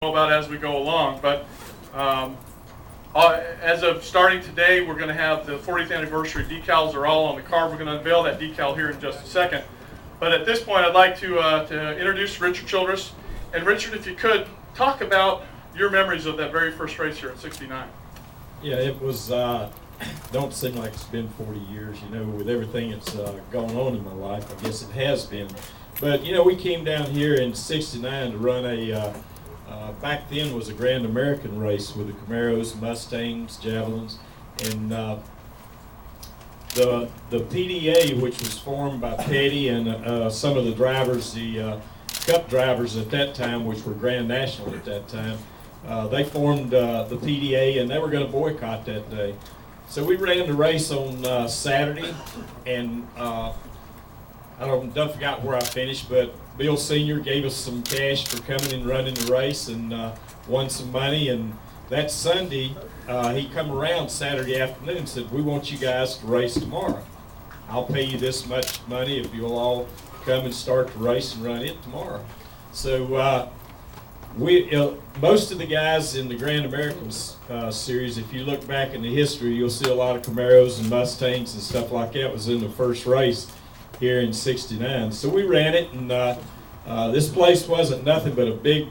about as we go along. But as of starting today, we're going to have the 40th anniversary decals are all on the car. We're going to unveil that decal here in just a second. But at this point, I'd like to introduce Richard Childress. And Richard, if you could, talk about your memories of that very first race here at 69. Yeah, it was, don't seem like it's been 40 years, you know, with everything that's gone on in my life. I guess it has been. But, you know, we came down here in 69 to run a, back then was a Grand American race with the Camaros, Mustangs, Javelins, and the PDA, which was formed by Petty and some of the drivers, the Cup drivers at that time, which were Grand National at that time, they formed the PDA and they were going to boycott that day. So we ran the race on Saturday, and I don't forgot where I finished, but Bill Sr. gave us some cash for coming and running the race and won some money. And that Sunday, he come around Saturday afternoon and said, "We want you guys to race tomorrow. I'll pay you this much money if you'll all come and start the race and run it tomorrow." So most of the guys in the Grand Americans series, if you look back in the history, you'll see a lot of Camaros and Mustangs and stuff like that was in the first race here in 69. So we ran it, and this place wasn't nothing but a big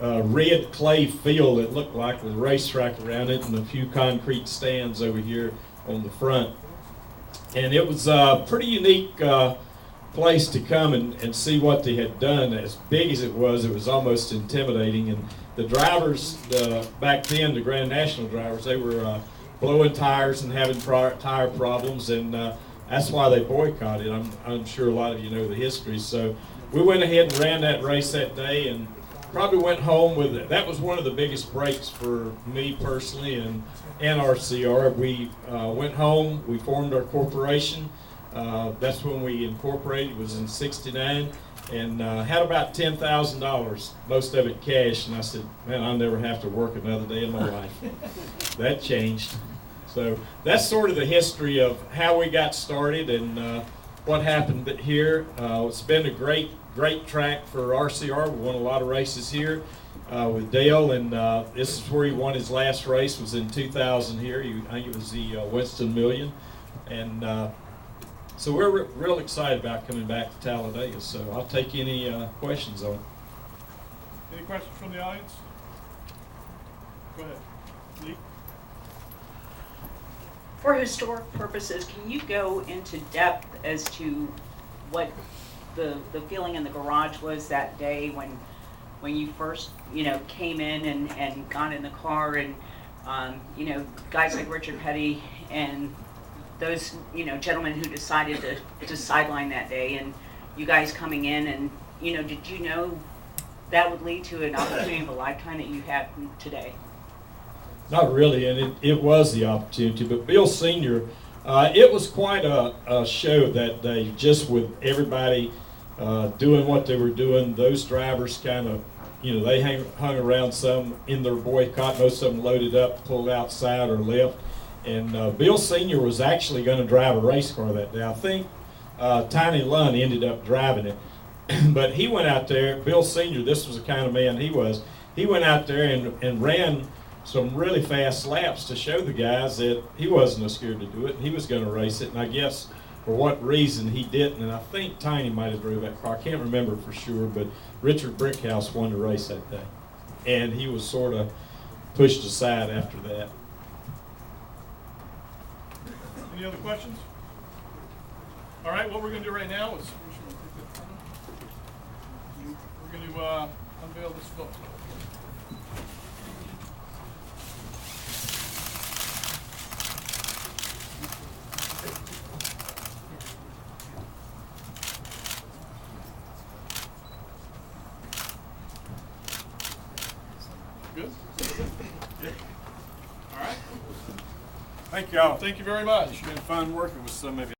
red clay field that looked like with a racetrack around it and a few concrete stands over here on the front. And it was a pretty unique place to come and see what they had done. As big as it was almost intimidating. And the drivers, back then, the Grand National drivers, they were blowing tires and having tire problems, and that's why they boycotted. I'm sure a lot of you know the history. So we went ahead and ran that race that day and probably went home with it. That was one of the biggest breaks for me personally and RCR. We went home, we formed our corporation. That's when we incorporated, was in 69, and had about $10,000, most of it cash. And I said, man, I'll never have to work another day in my life. That changed. So that's sort of the history of how we got started and what happened here. It's been a great track for RCR. We won a lot of races here with Dale, and this is where he won his last race, was in 2000 here. I think it was the Winston Million. And so we're real excited about coming back to Talladega. So I'll take any questions on it. Any questions from the audience? Go ahead. Lee? For historic purposes, can you go into depth as to what the feeling in the garage was that day when you first, you know, came in and got in the car, and you know, guys like Richard Petty and those, you know, gentlemen who decided to sideline that day, and you guys coming in, and, you know, did you know that would lead to an opportunity of a lifetime that you have today? Not really, and it was the opportunity, but Bill Sr., it was quite a show that day, just with everybody doing what they were doing. Those drivers kind of, you know, they hung around some in their boycott. Most of them loaded up, pulled outside or left. And Bill Sr. was actually going to drive a race car that day. I think Tiny Lund ended up driving it. But he went out there, Bill Sr., this was the kind of man he was. He went out there and ran some really fast laps to show the guys that he wasn't scared to do it, and he was going to race it. And I guess for what reason he didn't, and I think Tiny might have drove that car. I can't remember for sure, but Richard Brickhouse won the race that day. And he was sort of pushed aside after that. Any other questions? All right, what we're going to do right now is we're going to unveil this book. Good? Yeah. All right. Thank you all. Thank you very much. It's been fun working with some of you.